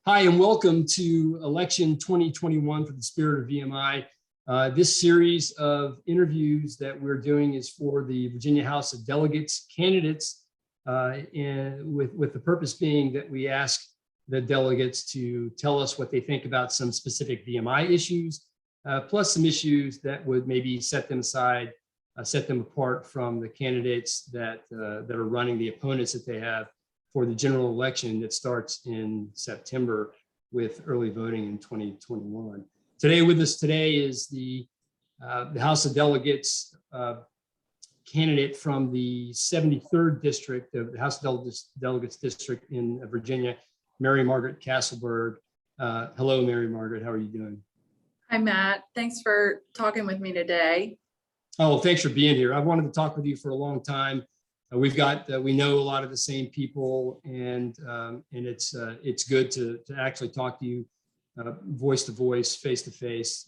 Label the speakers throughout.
Speaker 1: Hi, and welcome to Election 2021 for the Spirit of VMI. This series of interviews that we're doing is for the Virginia House of Delegates candidates, and with the purpose being that we ask the delegates to tell us what they think about some specific VMI issues, plus some issues that would maybe set them aside, set them apart from the candidates that are running, the opponents that they have for the general election that starts in September with early voting in 2021. Today with us today is the House of Delegates candidate from the 73rd district of the House of Delegates district in Virginia, Margaret Kastelberg. Hello, Margaret, how are you doing?
Speaker 2: Hi, Matt. Thanks for talking with me today.
Speaker 1: Oh, thanks for being here. I've wanted to talk with you for a long time. We know a lot of the same people, and it's good to actually talk to you voice to voice, face to face.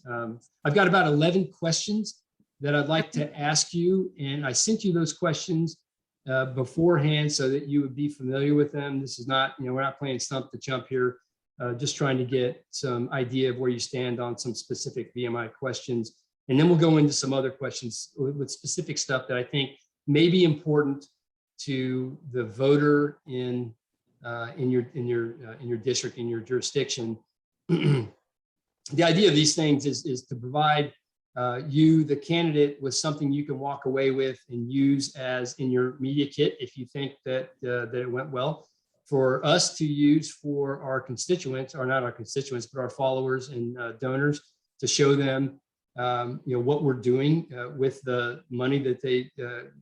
Speaker 1: I've got about 11 questions that I'd like to ask you, and I sent you those questions beforehand so that you would be familiar with them. This is not, we're not playing stump the chump here, just trying to get some idea of where you stand on some specific VMI questions. And then we'll go into some other questions with specific stuff that I think may be important to the voter in your district, in your jurisdiction. The idea of these things is to provide you, the candidate, with something you can walk away with and use as in your media kit if you think that it went well, for us to use for our constituents, or not our constituents, but our followers and donors, to show them what we're doing with the money that they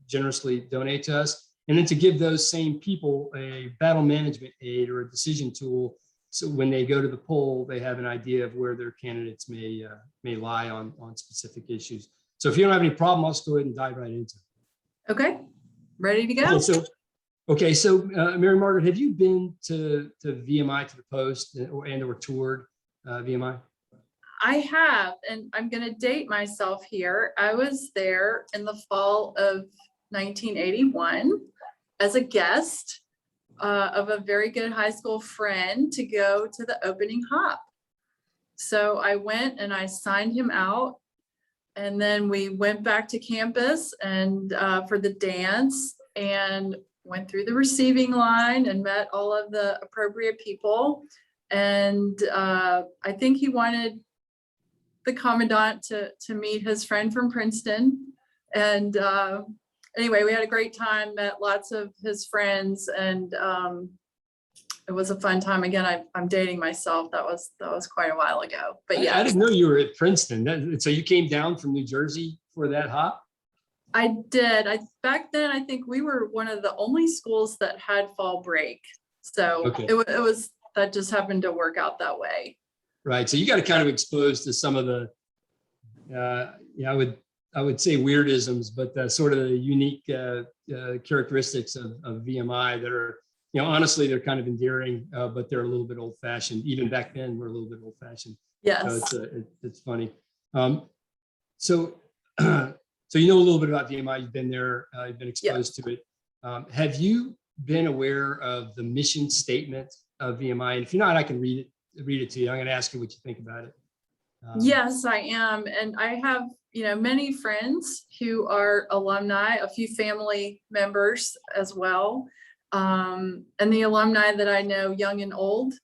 Speaker 1: generously donate to us. And then to give those same people a battle management aid or a decision tool, so when they go to the poll, they have an idea of where their candidates may lie on specific issues. So if you don't have any problem, I'll just go ahead and dive right into it.
Speaker 2: Okay, ready to go.
Speaker 1: So Mary Margaret, have you been to VMI, to the Post, or toured VMI?
Speaker 2: I have, and I'm going to date myself here. I was there in the fall of 1981 as a guest of a very good high school friend to go to the opening hop. So I went and I signed him out, and then we went back to campus and for the dance, and went through the receiving line and met all of the appropriate people. And I think he wanted the commandant to meet his friend from Princeton. And anyway, we had a great time, met lots of his friends, and it was a fun time. Again, I'm dating myself. That was quite a while ago, but yeah.
Speaker 1: I didn't know you were at Princeton. So you came down from New Jersey for that hop?
Speaker 2: I did. Back then, I think we were one of the only schools that had fall break. So okay. It was, that just happened to work out that way.
Speaker 1: Right. So you got kind of exposed to some of the, I would say weirdisms, but sort of the unique characteristics of VMI that are, honestly, they're kind of endearing, but they're a little bit old fashioned. Even back then, we're a little bit old fashioned.
Speaker 2: Yes.
Speaker 1: So it's funny. So you know a little bit about VMI. You've been there. You've been exposed to it. Have you been aware of the mission statement of VMI? And if you're not, I can read it to you. I'm going to ask you what you think about it.
Speaker 2: Yes, I am. And I have, many friends who are alumni, a few family members as well. And the alumni that I know, young and old,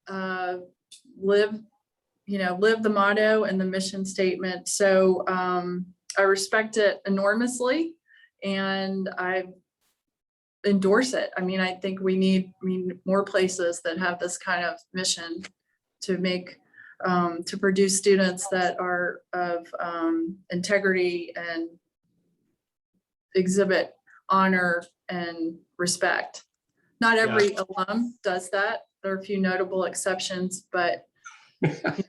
Speaker 2: live the motto and the mission statement. So I respect it enormously, and I endorse it. I mean, I think we need more places that have this kind of mission to make, to produce students that are of integrity and exhibit honor and respect. Not every alum does that. There are a few notable exceptions, but I think,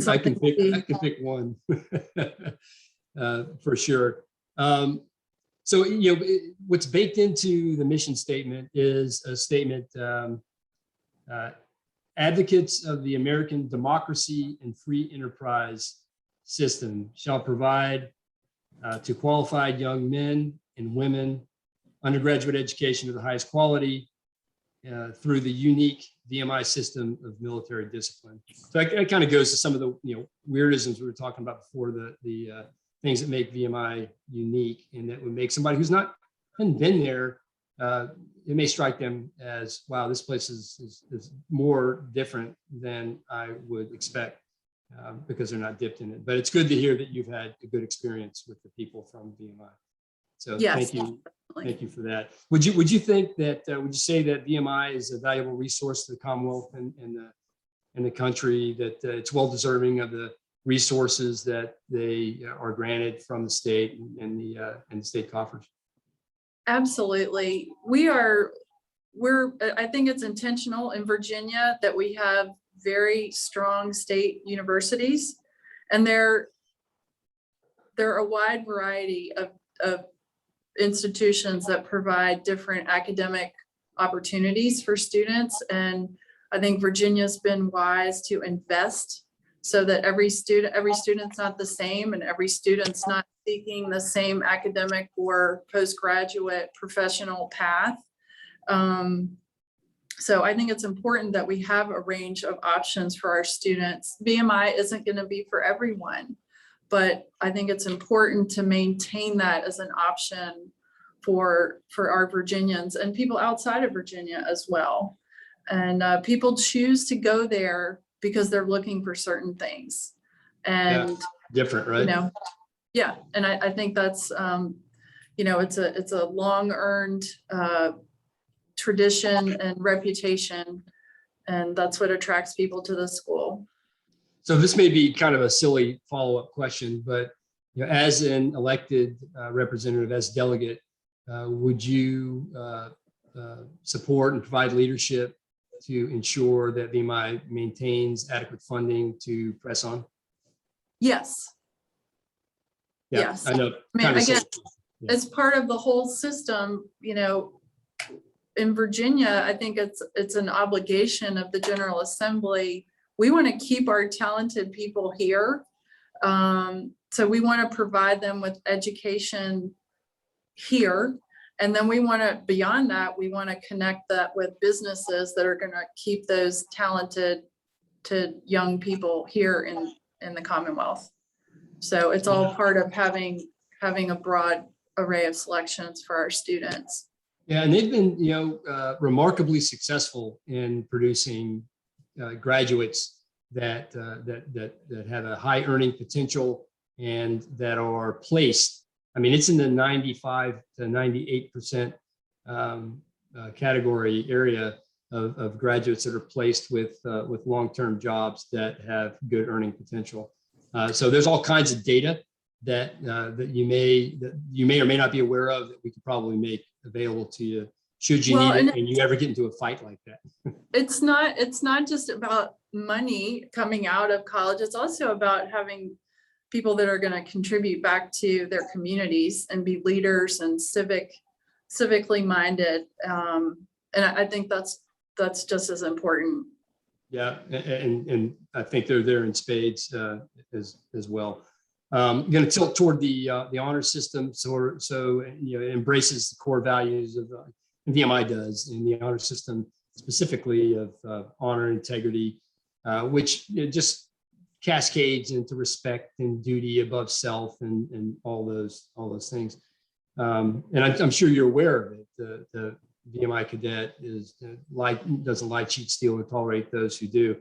Speaker 1: I can pick one for sure. So what's baked into the mission statement is a statement: advocates of the American democracy and free enterprise system shall provide to qualified young men and women undergraduate education of the highest quality, through the unique VMI system of military discipline. So that kind of goes to some of the weirdisms we were talking about before, the things that make VMI unique, and that would make somebody who's hadn't been there, it may strike them as, wow, this place is more different than I would expect, because they're not dipped in it. But it's good to hear that you've had a good experience with the people from VMI. So
Speaker 2: Yes,
Speaker 1: thank you.
Speaker 2: definitely.
Speaker 1: Thank you for that. Would you think that, would you say that VMI is a valuable resource to the Commonwealth and the country, that it's well deserving of the resources that they are granted from the state and the state coffers?
Speaker 2: Absolutely. I think it's intentional in Virginia that we have very strong state universities, and they're a wide variety of institutions that provide different academic opportunities for students. And I think Virginia's been wise to invest so that every student's not the same, and every student's not seeking the same academic or postgraduate professional path. So I think it's important that we have a range of options for our students. VMI isn't going to be for everyone, but I think it's important to maintain that as an option for our Virginians and people outside of Virginia as well. And people choose to go there because they're looking for certain things. And
Speaker 1: yeah, different, right?
Speaker 2: Yeah, and I think that's it's a long earned tradition and reputation, and that's what attracts people to the school.
Speaker 1: So this may be kind of a silly follow-up question, but as an elected representative, as delegate, would you support and provide leadership to ensure that VMI maintains adequate funding to press on?
Speaker 2: Yes.
Speaker 1: Yeah,
Speaker 2: yes.
Speaker 1: I know.
Speaker 2: Again, as part of the whole system, in Virginia, I think it's an obligation of the General Assembly. We want to keep our talented people here. So we want to provide them with education here. And then we want to, beyond that, we want to connect that with businesses that are going to keep those talented to young people here in the Commonwealth. So it's all part of having a broad array of selections for our students.
Speaker 1: Yeah, and they've been, remarkably successful in producing graduates that have a high earning potential and that are placed. I mean, it's in the 95 to 98% category area of graduates that are placed with long-term jobs that have good earning potential. So there's all kinds of data that you may or may not be aware of that we could probably make available to you should you need it and you ever get into a fight like that.
Speaker 2: It's not just about money coming out of college. It's also about having people that are going to contribute back to their communities and be leaders and civically minded. And I think that's just as important.
Speaker 1: Yeah, and I think they're there in spades as well. I'm going to tilt toward the honor system, so it embraces the core values of VMI does, and the honor system specifically of honor, integrity, which just cascades into respect and duty above self and all those things. And I'm sure you're aware of it. The VMI cadet doesn't lie, cheat, steal, or tolerate those who do.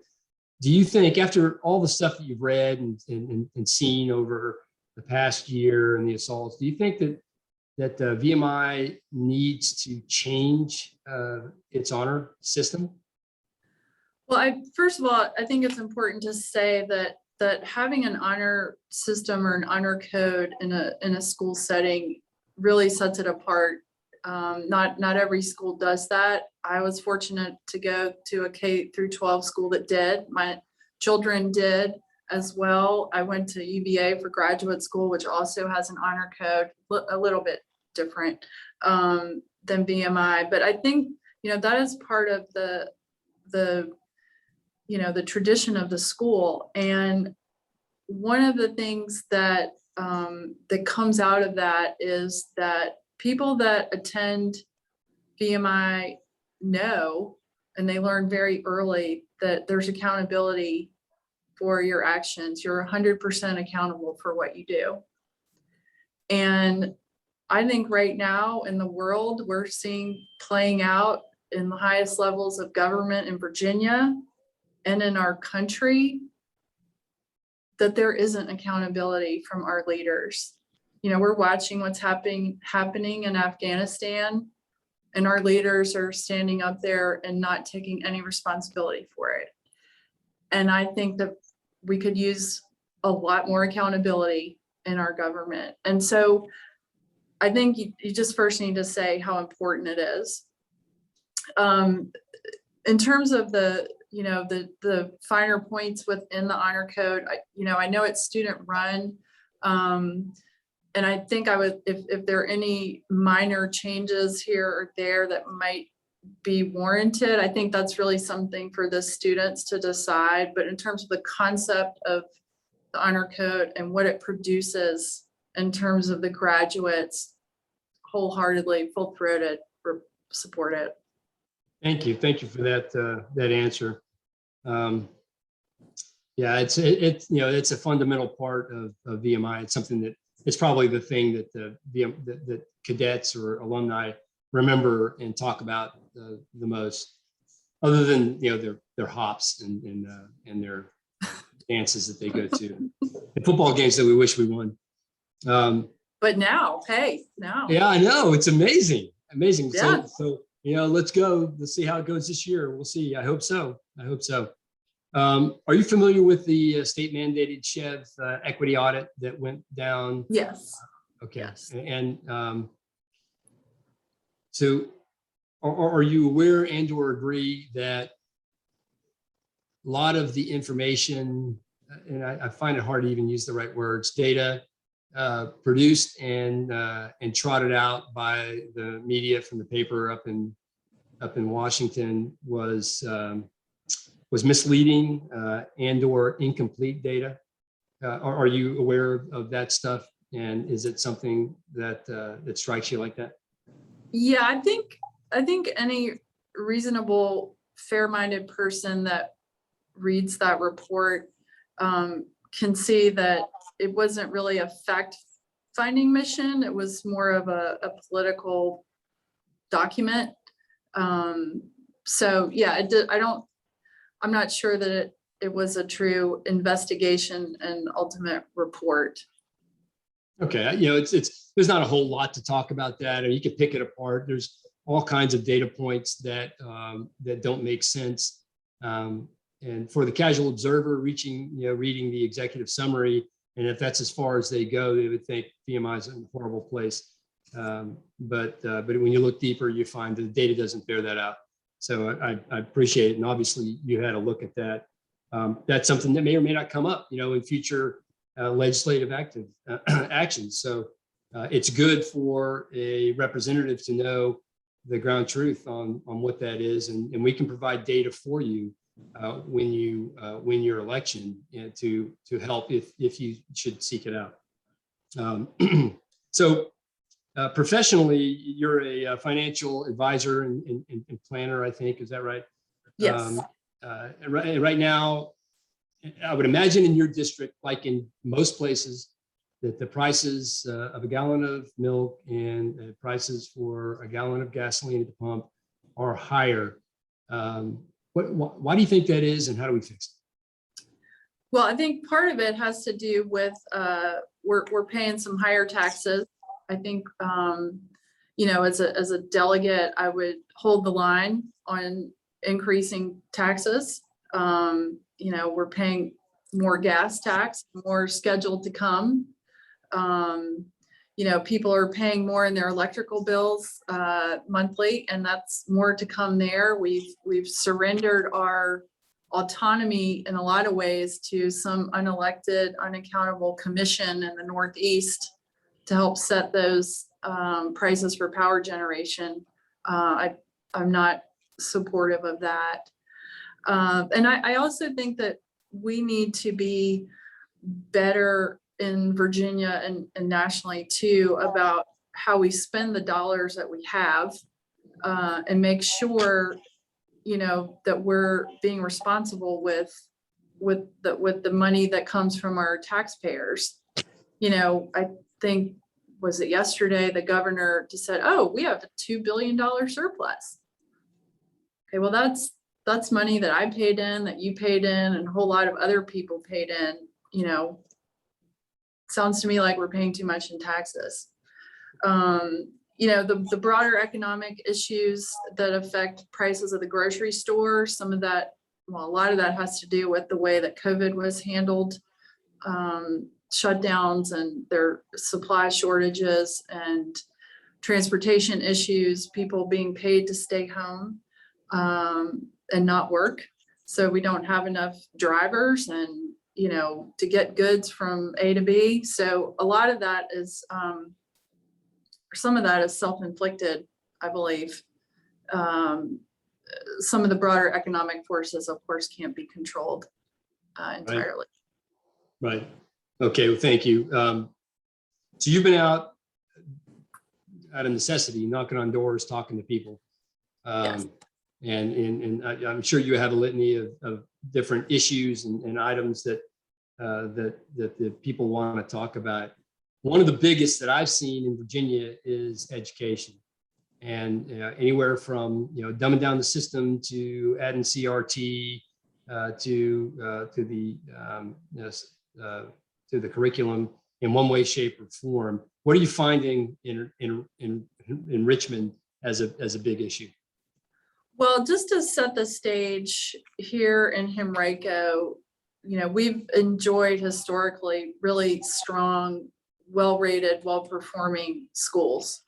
Speaker 1: Do you think, after all the stuff that you've read and seen over the past year and the assaults, do you think that VMI needs to change its honor system?
Speaker 2: Well, first of all, I think it's important to say that having an honor system or an honor code in a school setting really sets it apart. Not every school does that. I was fortunate to go to a K-12 school that did. My children did as well. I went to UVA for graduate school, which also has an honor code, a little bit different than VMI. But I think, that is part of the tradition of the school. And one of the things that comes out of that is that people that attend VMI know, and they learn very early that there's accountability for your actions. You're 100% accountable for what you do. And I think right now in the world, we're seeing playing out in the highest levels of government in Virginia and in our country that there isn't accountability from our leaders. You know, we're watching what's happening in Afghanistan, and our leaders are standing up there and not taking any responsibility for it. And I think that we could use a lot more accountability in our government. And so I think you just first need to say how important it is. In terms of the finer points within the honor code, I know it's student run. And I think I would, if there are any minor changes here or there that might be warranted, I think that's really something for the students to decide. But in terms of the concept of the honor code and what it produces in terms of the graduates, wholeheartedly, full-throated, support it.
Speaker 1: Thank you for that answer. Yeah, it's a fundamental part of VMI. It's something that it's probably the thing that the cadets or alumni remember and talk about the most, other than their hops and their dances that they go to, and football games that we wish we won.
Speaker 2: But now.
Speaker 1: Yeah, I know, it's amazing.
Speaker 2: Yeah.
Speaker 1: So let's go. Let's see how it goes this year. We'll see. I hope so. Are you familiar with the state mandated Chev equity audit that went down?
Speaker 2: Yes.
Speaker 1: Okay.
Speaker 2: Yes.
Speaker 1: And so are you aware and or agree that a lot of the information, and I find it hard to even use the right words, data produced and trotted out by the media from the paper up in Washington was misleading and or incomplete data? Are you aware of that stuff? And is it something that strikes you like that?
Speaker 2: Yeah, I think any reasonable, fair-minded person that reads that report can see that it wasn't really a fact-finding mission. It was more of a political document. So yeah, I'm not sure that it was a true investigation and ultimate report.
Speaker 1: Okay, there's not a whole lot to talk about that, or you could pick it apart. There's all kinds of data points that don't make sense. And for the casual observer reading the executive summary, and if that's as far as they go, they would think VMI is in a horrible place. But when you look deeper, you find that the data doesn't bear that out. So I appreciate it. And obviously you had a look at that. That's something that may or may not come up, in future legislative actions. So it's good for a representative to know the ground truth on what that is. And we can provide data for you when you win your election, to help if you should seek it out. So professionally, you're a financial advisor and planner, I think. Is that right?
Speaker 2: Yes.
Speaker 1: Right now, I would imagine in your district, like in most places, that the prices of a gallon of milk and the prices for a gallon of gasoline at the pump are higher. Why do you think that is, and how do we fix it?
Speaker 2: Well, I think part of it has to do with we're paying some higher taxes. I think as a delegate, I would hold the line on increasing taxes. We're paying more gas tax, more scheduled to come. People are paying more in their electrical bills monthly, and that's more to come there. We've surrendered our autonomy in a lot of ways to some unelected, unaccountable commission in the Northeast to help set those prices for power generation. I'm not supportive of that. And I also think that we need to be better in Virginia and nationally too about how we spend the dollars that we have. and make sure, that we're being responsible with the money that comes from our taxpayers. I think, was it yesterday, the governor just said, oh, we have a $2 billion surplus. Okay, well, that's money that I paid in, that you paid in, and a whole lot of other people paid in. Sounds to me like we're paying too much in taxes. The broader economic issues that affect prices of the grocery store, some of that, well, a lot of that has to do with the way that COVID was handled, shutdowns and their supply shortages and transportation issues, people being paid to stay home and not work. So we don't have enough drivers and, to get goods from A to B. So a lot of that is, some of that is self-inflicted, I believe. Some of the broader economic forces, of course, can't be controlled entirely.
Speaker 1: Right. Okay. Well, thank you. So you've been out of necessity, knocking on doors, talking to people.
Speaker 2: Yes.
Speaker 1: And I'm sure you have a litany of different issues and items that the people want to talk about. One of the biggest that I've seen in Virginia is education, and anywhere from dumbing down the system to adding CRT to the curriculum in one way, shape, or form. What are you finding in Richmond as a big issue?
Speaker 2: Well, just to set the stage here in Henrico, we've enjoyed historically really strong, well-rated, well-performing schools.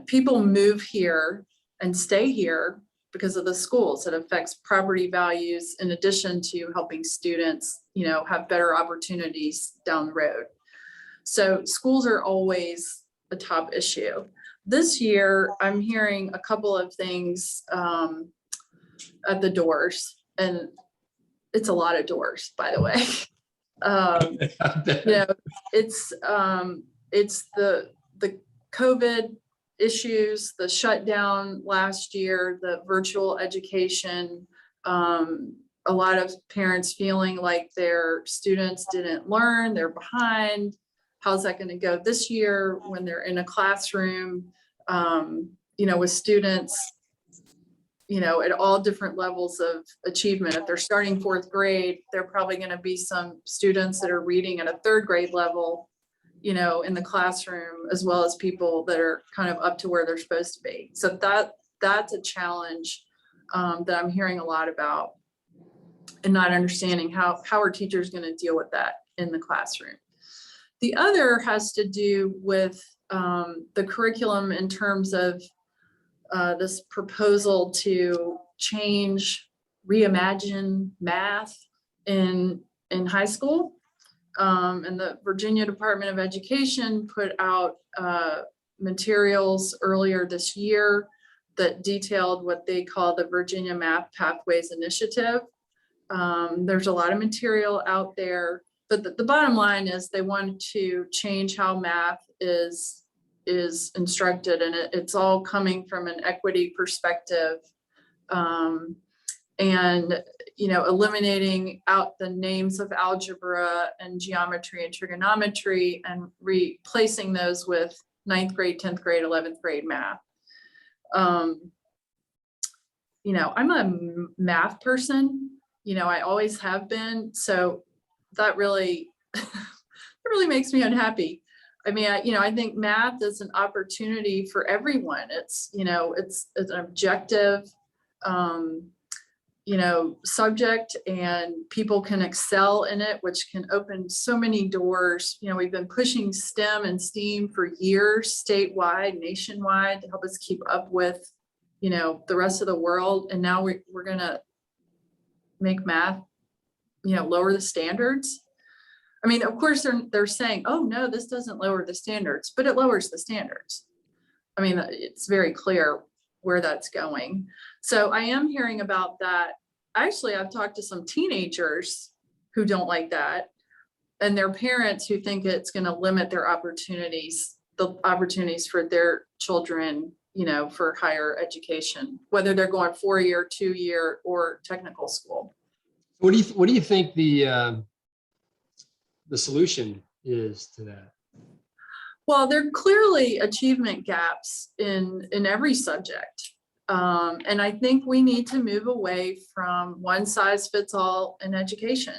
Speaker 2: People move here and stay here because of the schools. It affects property values in addition to helping students, have better opportunities down the road. So schools are always a top issue. This year, I'm hearing a couple of things at the doors, and it's a lot of doors, by the way. It's the COVID issues, the shutdown last year, the virtual education, a lot of parents feeling like their students didn't learn, they're behind. How's that going to go this year when they're in a classroom, with students, at all different levels of achievement. If they're starting fourth grade, there are probably going to be some students that are reading at a third grade level, in the classroom, as well as people that are kind of up to where they're supposed to be. So that's a challenge that I'm hearing a lot about, and not understanding how are teachers going to deal with that in the classroom. The other has to do with the curriculum in terms of this proposal to reimagine math in high school. And the Virginia Department of Education put out materials earlier this year that detailed what they call the Virginia Math Pathways Initiative. There's a lot of material out there, but the bottom line is they want to change how math is instructed, and it's all coming from an equity perspective, and eliminating out the names of algebra and geometry and trigonometry and replacing those with 9th grade, 10th grade, 11th grade math. I'm a math person, I always have been, so that really makes me unhappy. I mean, I think math is an opportunity for everyone. It's an objective, subject, and people can excel in it, which can open so many doors. We've been pushing STEM and STEAM for years, statewide, nationwide, to help us keep up with, the rest of the world. And now we're going to make math, lower the standards. I mean, of course, they're saying, oh, no, this doesn't lower the standards, but it lowers the standards. I mean, it's very clear where that's going. So I am hearing about that. Actually, I've talked to some teenagers who don't like that, and their parents who think it's going to limit their opportunities, the opportunities for their children for higher education, whether they're going 4-year, 2-year, or technical school.
Speaker 1: What do you think the solution is to that?
Speaker 2: Well, there are clearly achievement gaps in every subject. And I think we need to move away from one size fits all in education.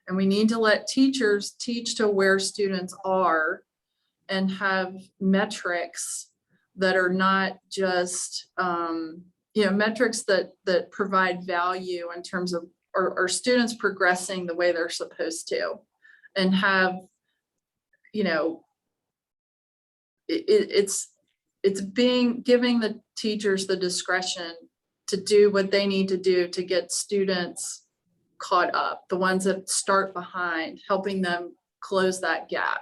Speaker 2: And we need to let teachers teach to where students are and have metrics that are not just, metrics that provide value in terms of are students progressing the way they're supposed to, and have, it's giving the teachers the discretion to do what they need to do to get students caught up, the ones that start behind, helping them close that gap.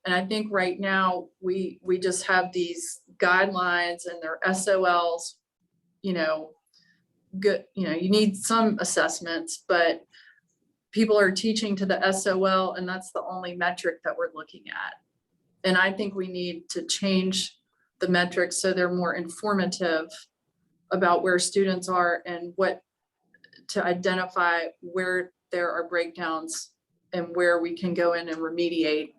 Speaker 2: And I think right now we just have these guidelines and their SOLs, good, you need some assessments, but people are teaching to the SOL, and that's the only metric that we're looking at. And I think we need to change the metrics so they're more informative about where students are and what to identify where there are breakdowns and where we can go in and remediate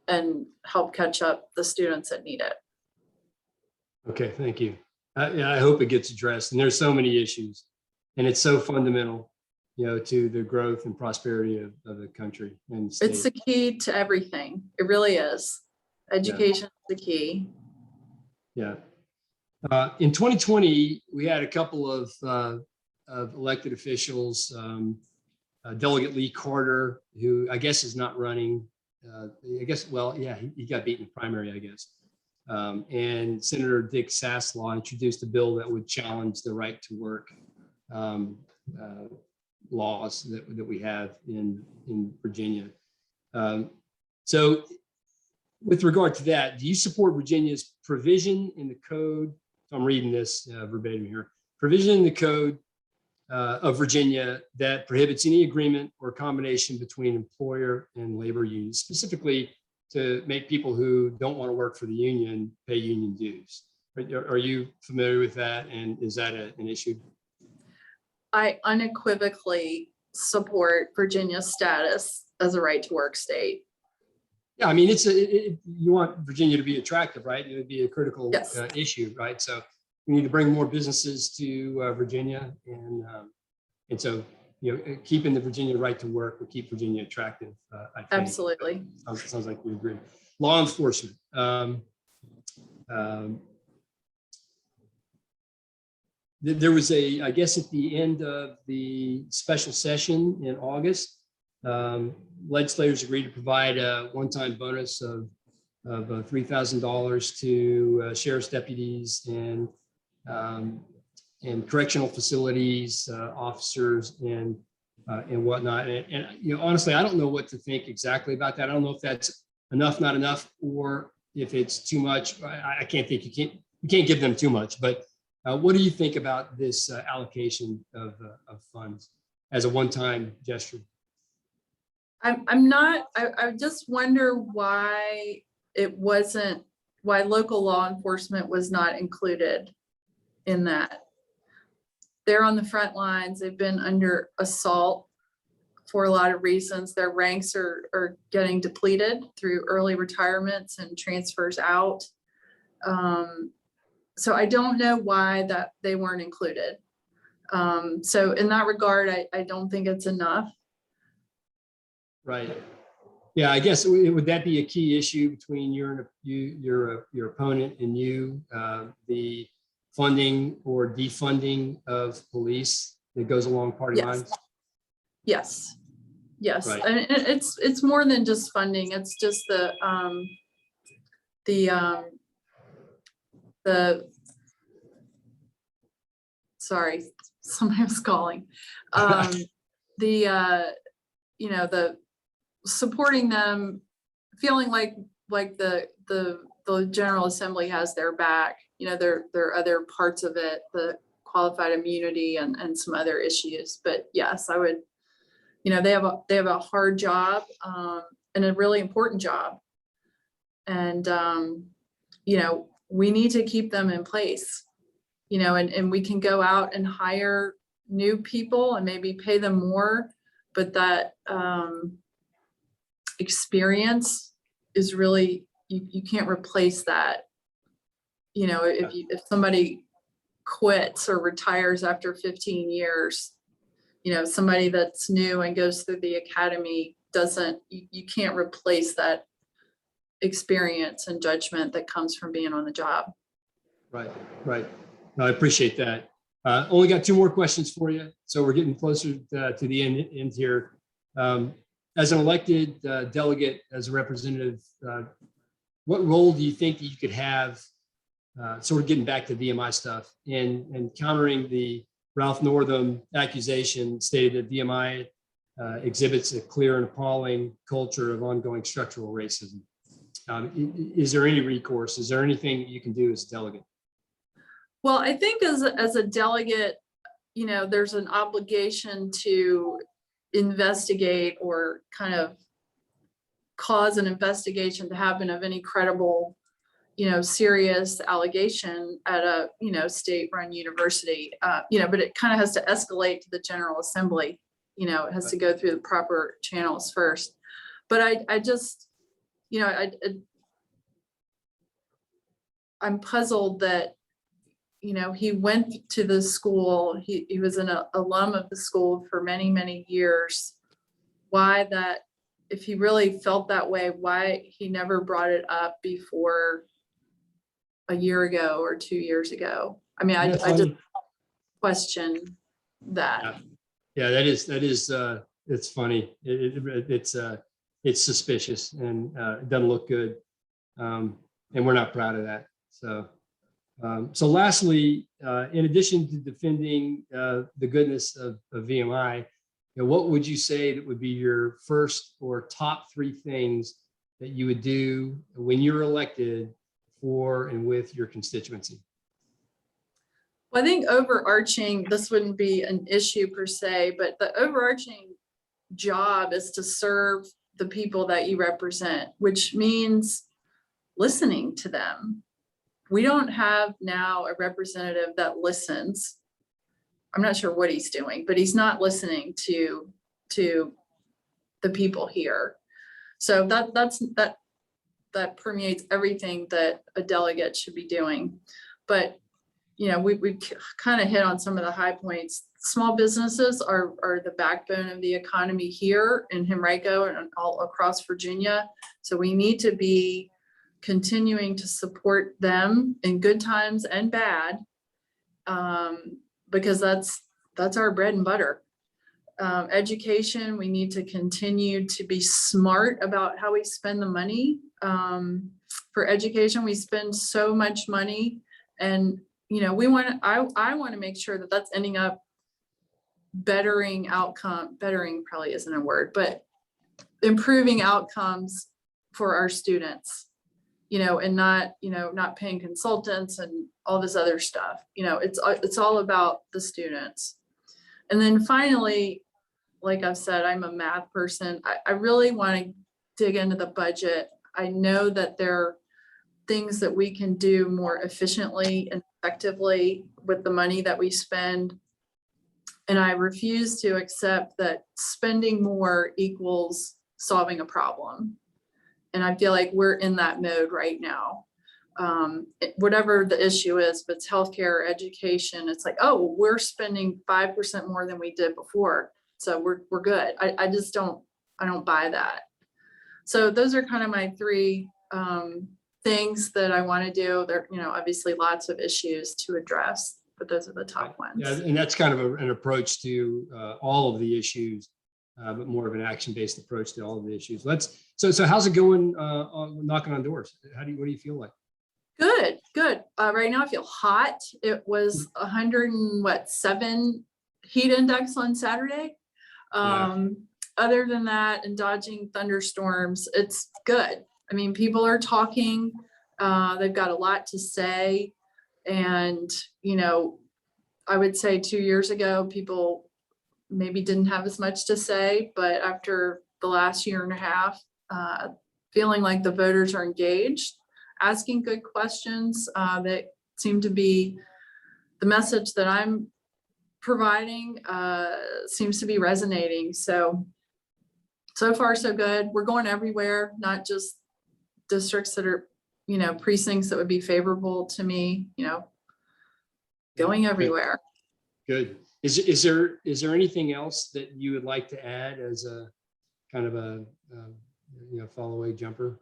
Speaker 2: and help catch up the students that need it.
Speaker 1: Okay, thank you. I hope it gets addressed. And there's so many issues, and it's so fundamental, to the growth and prosperity of the country and state.
Speaker 2: It's the key to everything. It really is. Education is the key.
Speaker 1: Yeah. In 2020, we had a couple of elected officials, Delegate Lee Carter, who I guess is not running. He got beaten in the primary, I guess. And Senator Dick Saslaw introduced a bill that would challenge the right to work laws that we have in Virginia. So with regard to that, do you support Virginia's provision in the code? I'm reading this verbatim here. Provision in the code of Virginia that prohibits any agreement or combination between employer and labor unions, specifically to make people who don't want to work for the union pay union dues. Are you familiar with that? And is that an issue?
Speaker 2: I unequivocally support Virginia's status as a right to work state.
Speaker 1: Yeah, I mean, you want Virginia to be attractive, right? It would be a critical issue, right? So we need to bring more businesses to Virginia, and so keeping the Virginia right to work will keep Virginia attractive. I think.
Speaker 2: Absolutely.
Speaker 1: Sounds like we agree. Law enforcement. There was I guess at the end of the special session in August, legislators agreed to provide a one-time bonus of $3,000 to sheriff's deputies and correctional facilities officers and whatnot. And honestly, I don't know what to think exactly about that. I don't know if that's enough, not enough, or if it's too much. I can't think you can't give them too much. But what do you think about this allocation of funds as a one-time gesture?
Speaker 2: I just wonder why local law enforcement was not included in that. They're on the front lines. They've been under assault for a lot of reasons. Their ranks are getting depleted through early retirements and transfers out. So I don't know why that they weren't included. So in that regard, I don't think it's enough.
Speaker 1: Right. Yeah, I guess would that be a key issue between your opponent and you, the funding or defunding of police that goes along party lines?
Speaker 2: Yes.
Speaker 1: Right.
Speaker 2: And it's more than just funding. It's just the sorry, somebody was calling. The supporting them, feeling like the General Assembly has their back. There are other parts of it, the qualified immunity and some other issues. But yes, I would, they have a hard job and a really important job. And, we need to keep them in place, and we can go out and hire new people and maybe pay them more, but that experience is really, you can't replace that. If somebody quits or retires after 15 years, somebody that's new and goes through the academy you can't replace that experience and judgment that comes from being on the job.
Speaker 1: Right. No, I appreciate that. Only got 2 more questions for you, so we're getting closer to the end here. As an elected delegate, as a representative, what role do you think that you could have, sort of getting back to VMI stuff, and countering the Ralph Northam accusation stated that VMI exhibits a clear and appalling culture of ongoing structural racism? Is there any recourse? Is there anything you can do as a delegate?
Speaker 2: Well, I think as a delegate, there's an obligation to investigate or kind of cause an investigation to happen of any credible, serious allegation at a, state-run university, but it kind of has to escalate to the General Assembly. It has to go through the proper channels first. But I just, I'm puzzled that, he went to the school, he was an alum of the school for many, many years. Why that, if he really felt that way, why he never brought it up before a year ago or 2 years ago? I mean, I just question that.
Speaker 1: Yeah, that is it's funny. It's suspicious, and it doesn't look good. And we're not proud of that. So lastly, in addition to defending the goodness of VMI, what would you say that would be your first or top 3 things that you would do when you're elected for and with your constituency?
Speaker 2: Well, I think overarching, this wouldn't be an issue per se, but the overarching job is to serve the people that you represent, which means listening to them. We don't have now a representative that listens. I'm not sure what he's doing, but he's not listening to the people here. So that permeates everything that a delegate should be doing. But we kind of hit on some of the high points. Small businesses are the backbone of the economy here in Henrico and all across Virginia. So we need to be continuing to support them in good times and bad, because that's our bread and butter. Education, we need to continue to be smart about how we spend the money. For education, we spend so much money, and I want to make sure that that's ending up bettering probably isn't a word, but improving outcomes for our students, and not paying consultants and all this other stuff. It's all about the students. And then finally, like I've said, I'm a math person. I really want to dig into the budget. I know that there are things that we can do more efficiently and effectively with the money that we spend. And I refuse to accept that spending more equals solving a problem. And I feel like we're in that mode right now. Whatever the issue is, if it's healthcare or education, it's like, oh, we're spending 5% more than we did before, so we're good. I don't buy that. So those are kind of my 3 things that I want to do. There, obviously lots of issues to address, but those are the top ones.
Speaker 1: Yeah, and that's kind of an approach to all of the issues, but more of an action-based approach to all of the issues. So how's it going knocking on doors? What do you feel like? Good.
Speaker 2: Right now I feel hot. It was 107 heat index on Saturday. Other than that, and dodging thunderstorms, it's good. I mean, people are talking, they've got a lot to say. And, I would say 2 years ago, people maybe didn't have as much to say, but after the last year and a half, feeling like the voters are engaged, asking good questions that seem to be the message that I'm providing seems to be resonating. So far so good. We're going everywhere, not just districts that are, precincts that would be favorable to me, going everywhere.
Speaker 1: Good. Is there anything else that you would like to add as a kind of a fall away jumper?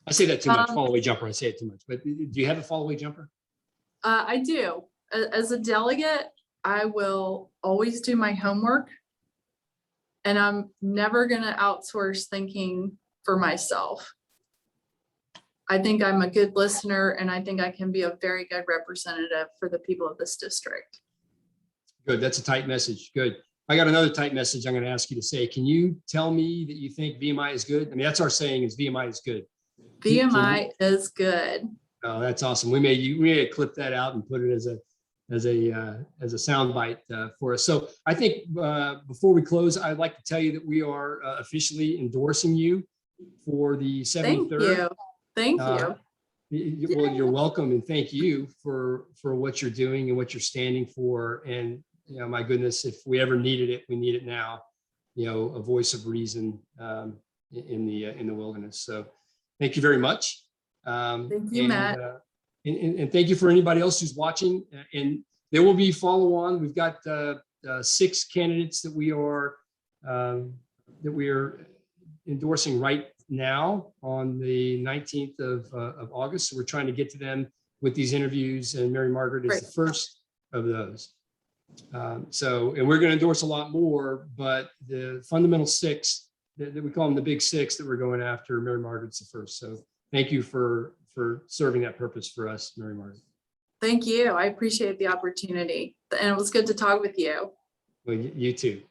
Speaker 1: I say that too much, fall away jumper. I say it too much, but do you have a fall away jumper?
Speaker 2: I do. As a delegate, I will always do my homework, and I'm never going to outsource thinking for myself. I think I'm a good listener, and I think I can be a very good representative for the people of this district.
Speaker 1: Good. That's a tight message. Good. I got another tight message I'm going to ask you to say. Can you tell me that you think VMI is good? I mean, that's our saying, is VMI is good.
Speaker 2: VMI is good.
Speaker 1: Oh, that's awesome. We may clip that out and put it as a sound bite for us. So I think before we close, I'd like to tell you that we are officially endorsing you for the 73rd.
Speaker 2: Thank you.
Speaker 1: Well, you're welcome, and thank you for what you're doing and what you're standing for. And my goodness, if we ever needed it, we need it now. A voice of reason in the wilderness. So thank you very much.
Speaker 2: Thank you, Matt.
Speaker 1: And thank you for anybody else who's watching. And there will be follow on. We've got 6 candidates that we are endorsing right now on the 19th of August. So we're trying to get to them with these interviews, and Mary Margaret is the first of those. And we're going to endorse a lot more, but the fundamental 6 that we call them the big 6 that we're going after, Mary Margaret's the first. So thank you for serving that purpose for us, Mary Margaret.
Speaker 2: Thank you. I appreciate the opportunity, and it was good to talk with you.
Speaker 1: Well, you too.